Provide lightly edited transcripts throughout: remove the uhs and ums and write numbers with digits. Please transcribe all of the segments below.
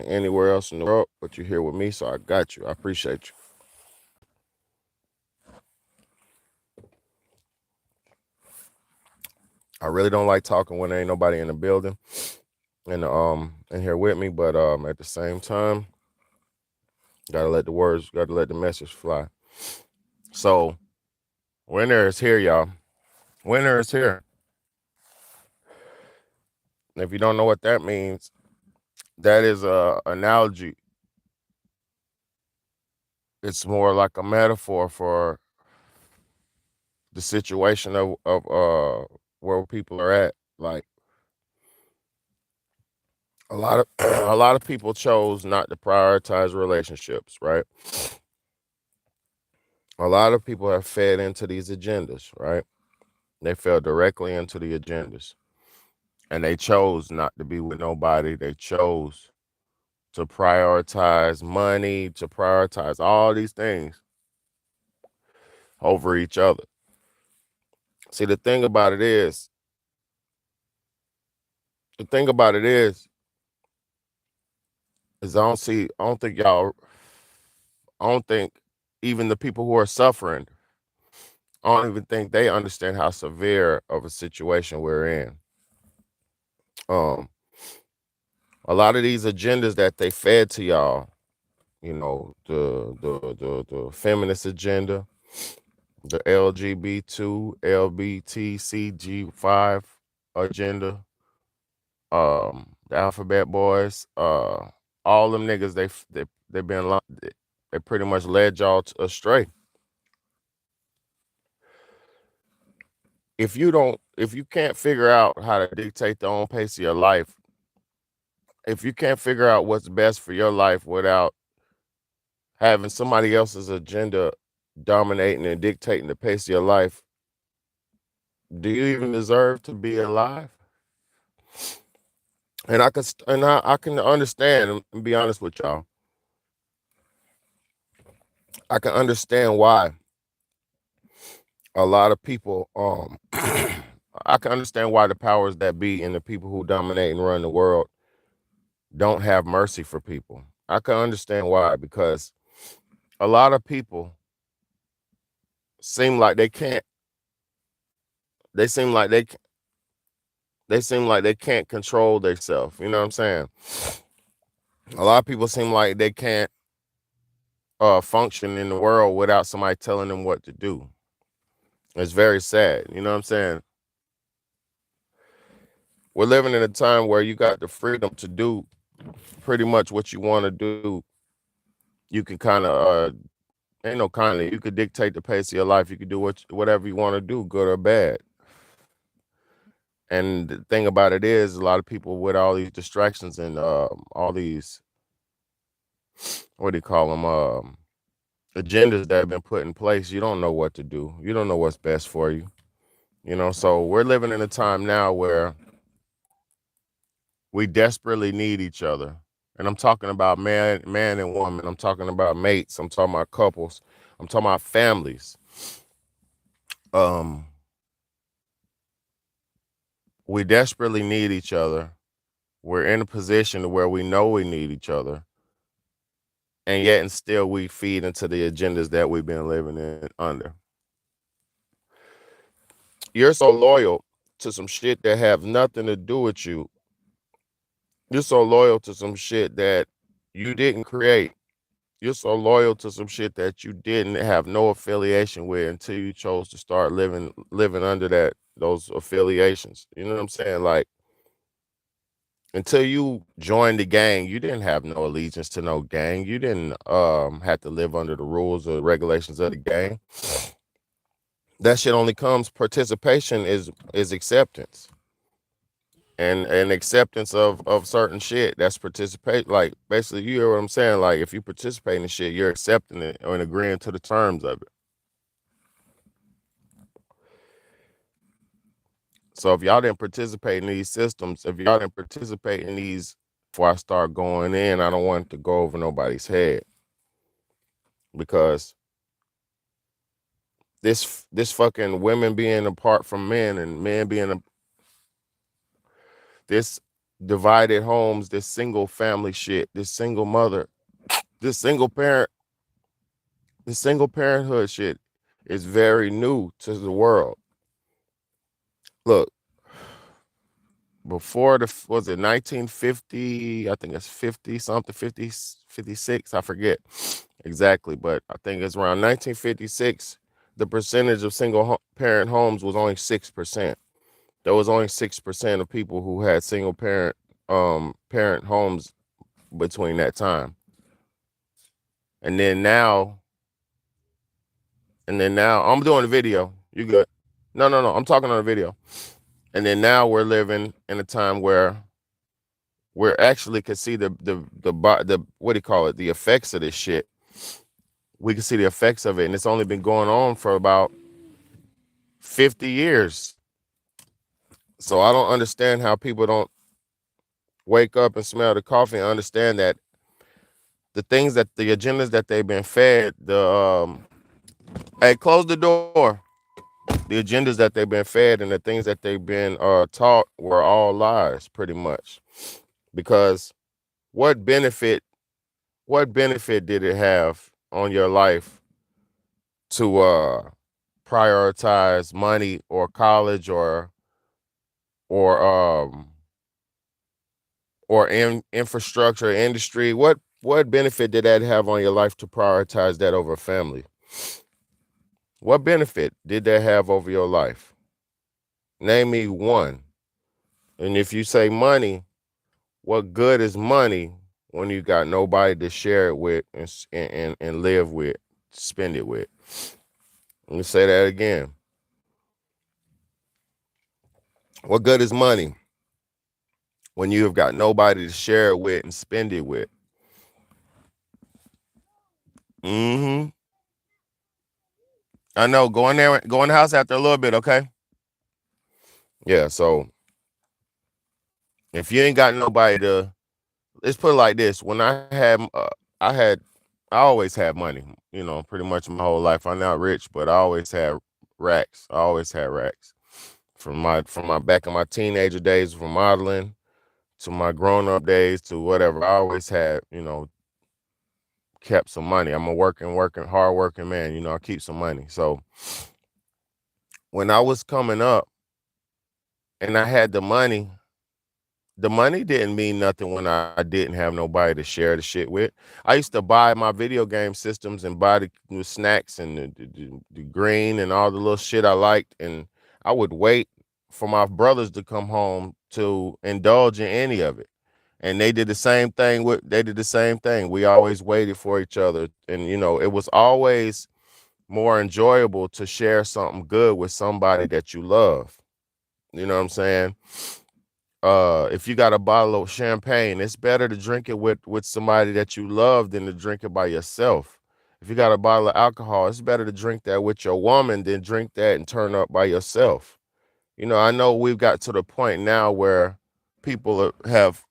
anywhere else in the world, but you're here with me, so I got you. I appreciate you. I really don't like talking when there ain't nobody in the building and in here with me, but at the same time, gotta let the message fly. So winter is here, y'all. Winter is here. If you don't know what that means, that is a analogy. It's more like a metaphor for the situation of where people are at. Like a lot of a lot of people chose not to prioritize relationships, right? A lot of people have fed into these agendas, right? They fell directly into the agendas. And they chose not to be with nobody. They chose to prioritize money, to prioritize all these things over each other. See, the thing about it is I don't think y'all, I don't think even the people who are suffering, I don't even think they understand how severe of a situation we're in. Um, a lot of these agendas that they fed to y'all, you know, the feminist agenda, the LGB2, LBTCG5 agenda, the Alphabet Boys, all them niggas they been they pretty much led y'all astray. If you can't figure out how to dictate the own pace of your life, if you can't figure out what's best for your life without having somebody else's agenda dominating and dictating the pace of your life, do you even deserve to be alive? And I can understand and be honest with y'all. I can understand why a lot of people I can understand why the powers that be and the people who dominate and run the world don't have mercy for people. I can understand why, because a lot of people seem like they can't they seem like they seem like they can't control themselves. You know what I'm saying? A lot of people seem like they can't function in the world without somebody telling them what to do. It's very sad. You know what I'm saying? We're living in a time where you got the freedom to do pretty much what you want to do. You can kind of ain't no kind of, you could dictate the pace of your life. You could do whatever you want to do, good or bad. And the thing about it is, a lot of people with all these distractions and all these, what do you call them, agendas that have been put in place, you don't know what to do. You don't know what's best for you. You know, so we're living in a time now where we desperately need each other. And I'm talking about man and woman. I'm talking about mates. I'm talking about couples. I'm talking about families. Um, we desperately need each other. We're in a position where we know we need each other, and yet and still we feed into the agendas that we've been living in under. You're so loyal to some shit that have nothing to do with you. You're so loyal to some shit that you didn't create. You're so loyal to some shit that you didn't have no affiliation with until you chose to start living under those affiliations. You know what I'm saying? Like, until you joined the gang, you didn't have no allegiance to no gang. You didn't have to live under the rules or regulations of the gang. That shit only comes, participation is acceptance. And acceptance of certain shit. That's participate. Like, basically, you hear what I'm saying? Like, if you participate in shit, you're accepting it and agreeing to the terms of it. So if y'all didn't participate in these systems, if y'all didn't participate in these, before I start going in, I don't want to go over nobody's head, because this fucking women being apart from men and men being this divided homes, this single family shit, this single mother, this single parent, this single parenthood shit is very new to the world. Look, before was it 1950? I think it's 50 something, 50, 56. I forget exactly, but I think it's around 1956. The percentage of single parent homes was only 6%. There was only 6% of people who had single parent homes between that time. And then now, I'm doing a video. You good? No. I'm talking on a video. And then now we're living in a time where we're actually could see the what do you call it? The effects of this shit. We can see the effects of it, and it's only been going on for about 50 years. So I don't understand how people don't wake up and smell the coffee and understand that the things that the agendas that they've been fed, hey, close the door. The agendas that they've been fed and the things that they've been taught were all lies, pretty much. Because what benefit did it have on your life to prioritize money or college or um or infrastructure industry? What benefit did that have on your life to prioritize that over family? What benefit did that have over your life? Name me one. And if you say money, what good is money when you got nobody to share it with and live with, spend it with? Let me say that again. What good is money when you have got nobody to share it with and spend it with? Mm-hmm. I know. Go in there, go in the house after a little bit, okay? Yeah, so if you ain't got nobody to, let's put it like this. When I had, I always had money, pretty much my whole life. I'm not rich, but I always had racks. I always had racks. From my back in my teenager days, from modeling to my grown up days to whatever, I always had, kept some money. I'm a hard working man. I keep some money. So when I was coming up and I had the money didn't mean nothing when I didn't have nobody to share the shit with. I used to buy my video game systems and buy the snacks and the green and all the little shit I liked, and I would wait for my brothers to come home to indulge in any of it. And they did the same thing We always waited for each other, and it was always more enjoyable to share something good with somebody that you love. You know what I'm saying? If you got a bottle of champagne, it's better to drink it with somebody that you love than to drink it by yourself. If you got a bottle of alcohol, it's better to drink that with your woman than drink that and turn up by yourself. I know we've got to the point now where people have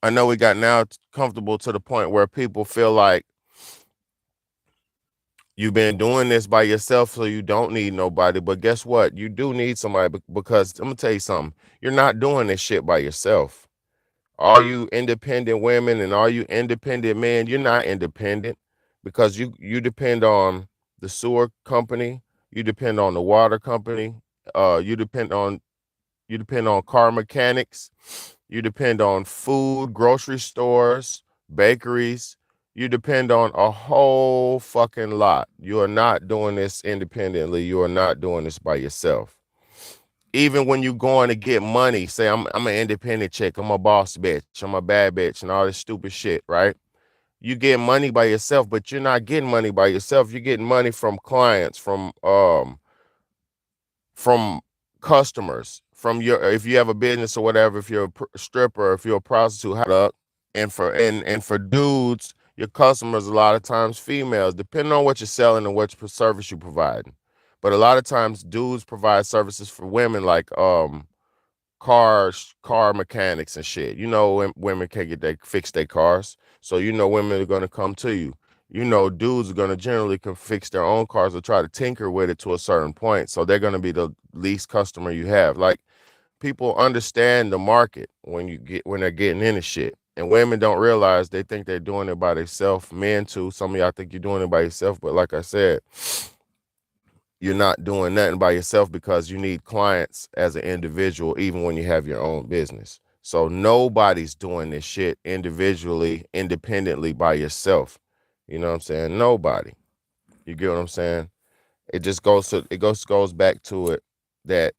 I know we got now comfortable to the point where people feel like you've been doing this by yourself, so you don't need nobody. But guess what? You do need somebody, because I'm gonna tell you something. You're not doing this shit by yourself. All you independent women and all you independent men, you're not independent, because you depend on the sewer company, you depend on the water company, you depend on car mechanics, you depend on food, grocery stores, bakeries. You depend on a whole fucking lot. You are not doing this independently. You are not doing this by yourself. Even when you going to get money, say I'm an independent chick, I'm a boss bitch, I'm a bad bitch, and all this stupid shit, right? You get money by yourself, but you're not getting money by yourself. You're getting money from clients, from customers, from if you have a business or whatever, if you're a stripper, if you're a prostitute, and for dudes, your customers a lot of times females, depending on what you're selling and what service you're providing. But a lot of times dudes provide services for women, like car mechanics and shit. Women can't fix their cars, so women are gonna come to you. Dudes are gonna generally can fix their own cars or try to tinker with it to a certain point, so they're gonna be the least customer you have. Like, people understand the market when they're getting into shit. And women don't realize, they think they're doing it by themselves. Men too. Some of y'all think you're doing it by yourself, but like I said, you're not doing nothing by yourself because you need clients as an individual, even when you have your own business. So nobody's doing this shit individually, independently by yourself. You know what I'm saying? Nobody. You get what I'm saying? It just goes back to it that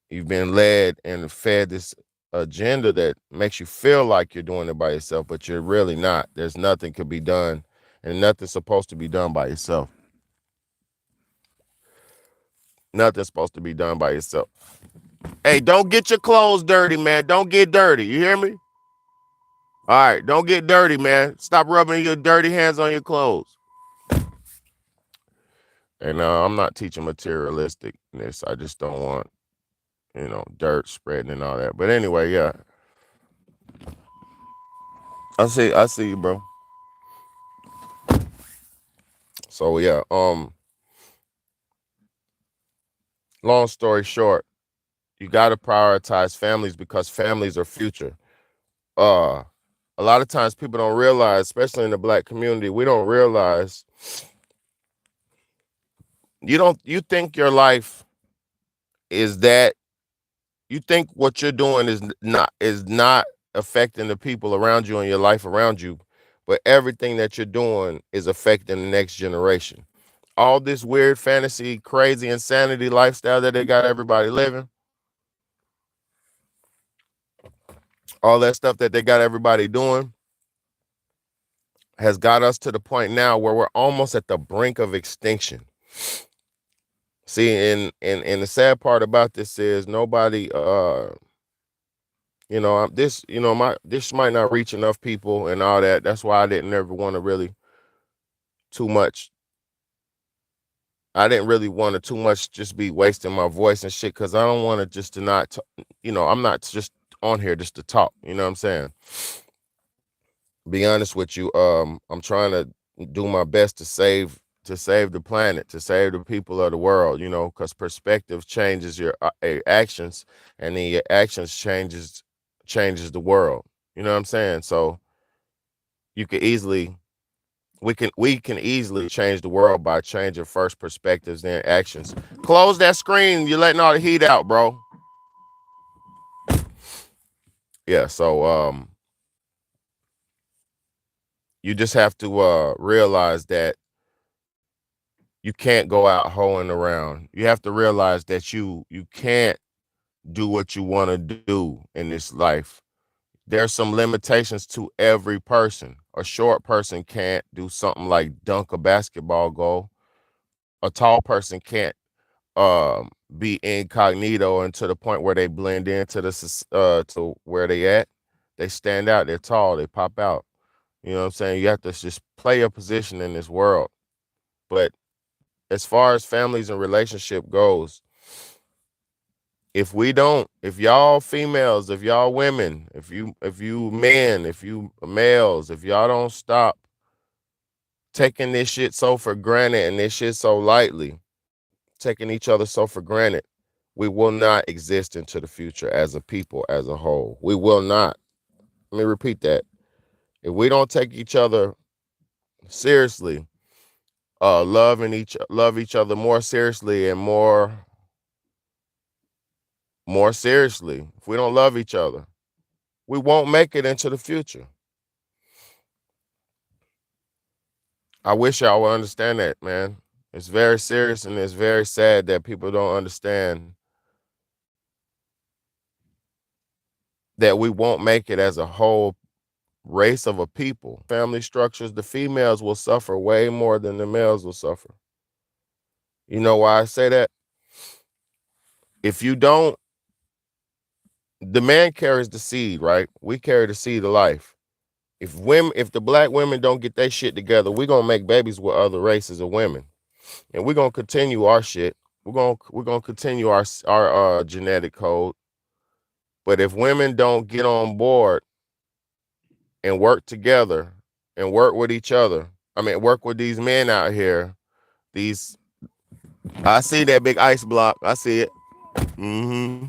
you've been led and fed this agenda that makes you feel like you're doing it by yourself, but you're really not. There's nothing could be done, and nothing's supposed to be done by yourself. Nothing's supposed to be done by yourself. Hey, don't get your clothes dirty, man. Don't get dirty. You hear me? All right, don't get dirty, man. Stop rubbing your dirty hands on your clothes. And I'm not teaching materialisticness. I just don't want, dirt spreading and all that. But anyway, yeah. I see you, bro. So yeah, long story short, you gotta prioritize families because families are future. A lot of times people don't realize, especially in the Black community, we don't realize you think your life is that you think what you're doing is not affecting the people around you and your life around you, but everything that you're doing is affecting the next generation. All this weird fantasy, crazy insanity lifestyle that they got everybody living, all that stuff that they got everybody doing has got us to the point now where we're almost at the brink of extinction. See, and the sad part about this is nobody this might not reach enough people and all that. That's why I didn't ever want to really too much. I didn't really want to too much just be wasting my voice and shit, because I don't want to just to not, I'm not just on here just to talk. You know what I'm saying? Be honest with you. I'm trying to do my best to save the planet, to save the people of the world. Because perspective changes your actions, and then your actions changes the world. You know what I'm saying? So you could easily. We can easily change the world by changing first perspectives, then actions. Close that screen. You're letting all the heat out, bro. Yeah, so you just have to realize that you can't go out hoeing around. You have to realize that you can't do what you want to do in this life. There's some limitations to every person. A short person can't do something like dunk a basketball goal. A tall person can't be incognito and to the point where they blend into to where they at. They stand out, they're tall, they pop out. You know what I'm saying? You have to just play a position in this world. But as far as families and relationship goes, if y'all females, if y'all women, if you men, if you males, if y'all don't stop taking this shit so for granted and this shit so lightly, taking each other so for granted, we will not exist into the future as a people, as a whole. We will not. Let me repeat that. If we don't take each other seriously, love each other more seriously and more seriously, if we don't love each other, we won't make it into the future. I wish y'all would understand that, man. It's very serious and it's very sad that people don't understand that we won't make it as a whole race of a people. Family structures, the females will suffer way more than the males will suffer. You know why I say that? If you don't, the man carries the seed, right? We carry the seed of life. If the Black women don't get their shit together, we're gonna make babies with other races of women. And we're gonna continue our shit. We're gonna continue our genetic code. But if women don't get on board and work together and work with each other, work with these men out here, I see that big ice block. I see it. Mm-hmm.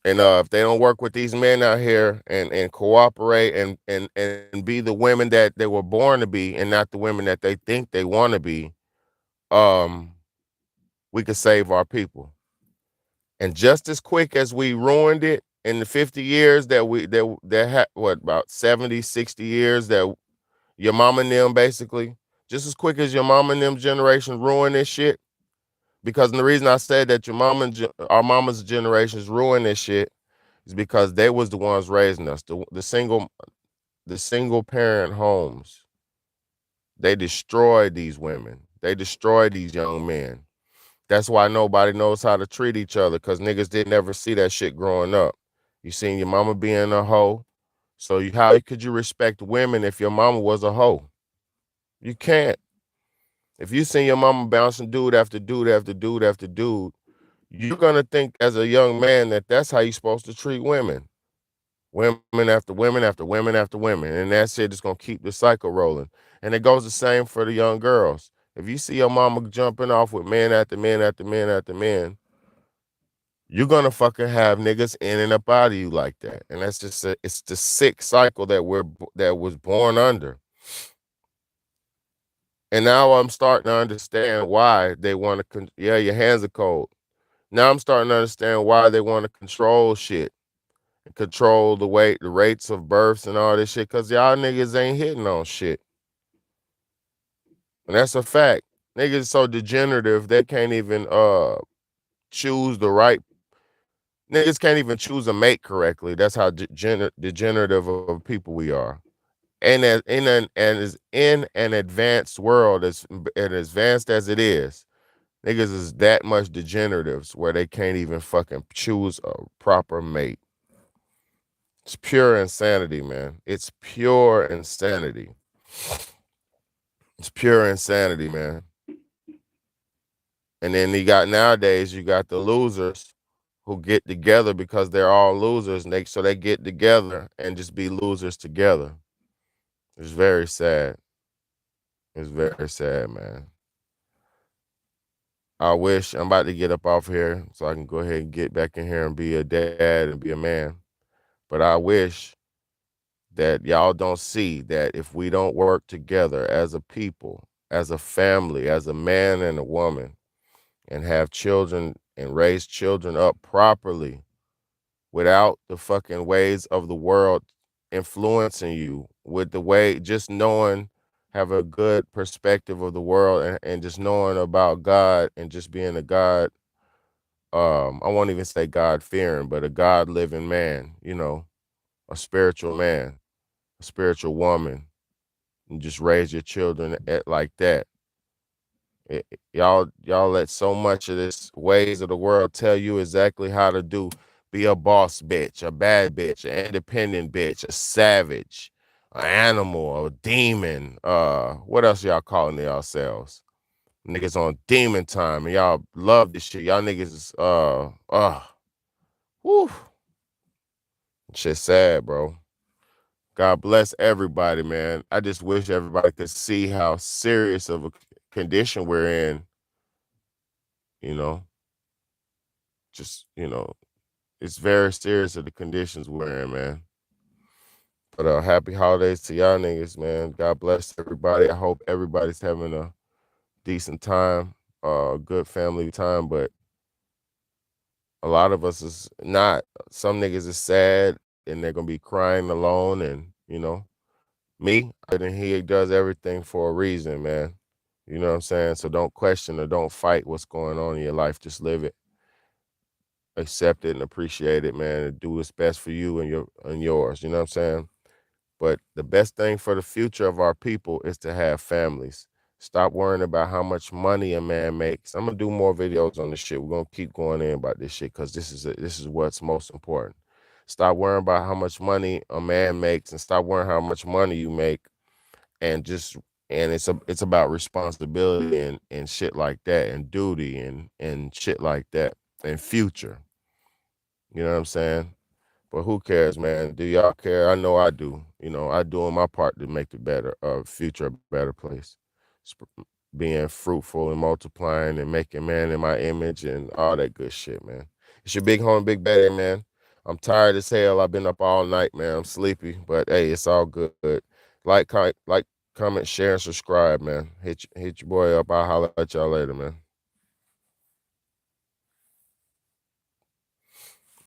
And if they don't work with these men out here and cooperate and be the women that they were born to be and not the women that they think they want to be, um, we could save our people. And just as quick as we ruined it in the 50 years that had what about 70, 60 years that your mama and them basically, just as quick as your mama and them generation ruined this shit. Because the reason I said that our mama's generations ruined this shit is because they was the ones raising us. The single parent homes, they destroyed these women. They destroyed these young men. That's why nobody knows how to treat each other, because niggas didn't ever see that shit growing up. You seen your mama being a hoe. So how could you respect women if your mama was a hoe? You can't. If you seen your mama bouncing dude after dude after dude after dude, you're gonna think as a young man that that's how you're supposed to treat women. Women after women after women after women. And that shit is gonna keep the cycle rolling. And it goes the same for the young girls. If you see your mama jumping off with men after men after men after men, you're gonna fucking have niggas in and up out of you like that. And that's just it's the sick cycle that was born under. And now I'm starting to understand why they want to. Yeah, your hands are cold. Now I'm starting to understand why they want to control shit, and control the rates of births and all this shit. Cause y'all niggas ain't hitting on shit, and that's a fact. Niggas so degenerative they can't even choose the right. Niggas can't even choose a mate correctly. That's how degenerative of people we are. And in an advanced world, as advanced as it is, niggas is that much degeneratives where they can't even fucking choose a proper mate. It's pure insanity, man. It's pure insanity. It's pure insanity, man. And then nowadays you got the losers who get together because they're all losers, and so they get together and just be losers together. It's very sad. It's very sad, man. I wish I'm about to get up off here so I can go ahead and get back in here and be a dad and be a man. But I wish that y'all don't see that if we don't work together as a people, as a family, as a man and a woman, and have children and raise children up properly without the fucking ways of the world influencing you, with the way just knowing, have a good perspective of the world, and just knowing about God and just being a God, I won't even say God fearing, but a God living man, a spiritual man, a spiritual woman, and just raise your children like that. Y'all let so much of this ways of the world tell you exactly how to be a boss bitch, a bad bitch, an independent bitch, a savage, an animal, a demon. What else y'all calling yourselves? Niggas on demon time, and y'all love this shit. Y'all niggas is whew. Shit sad, bro. God bless everybody, man. I just wish everybody could see how serious of a condition we're in, you know. Just, it's very serious of the conditions we're in, man. But happy holidays to y'all niggas, man. God bless everybody. I hope everybody's having a decent time, good family time, but a lot of us is not. Some niggas is sad and they're gonna be crying alone, and me, and he does everything for a reason, man. You know what I'm saying? So don't question or don't fight what's going on in your life. Just live it, accept it, and appreciate it, man. And do what's best for you and yours. You know what I'm saying? But the best thing for the future of our people is to have families. Stop worrying about how much money a man makes. I'm gonna do more videos on this shit. We're gonna keep going in about this shit because this is what's most important. Stop worrying about how much money a man makes, and stop worrying how much money you make, and it's about responsibility and shit like that, and duty and shit like that, and future. You know what I'm saying? But who cares, man? Do y'all care? I know I do. I doing my part to make the future a better place. Being fruitful and multiplying and making man in my image and all that good shit, man. It's your big homie, Big Betty, man. I'm tired as hell. I've been up all night, man. I'm sleepy, but hey, it's all good. Like, comment, share, and subscribe, man. Hit your boy up. I'll holler at y'all later, man.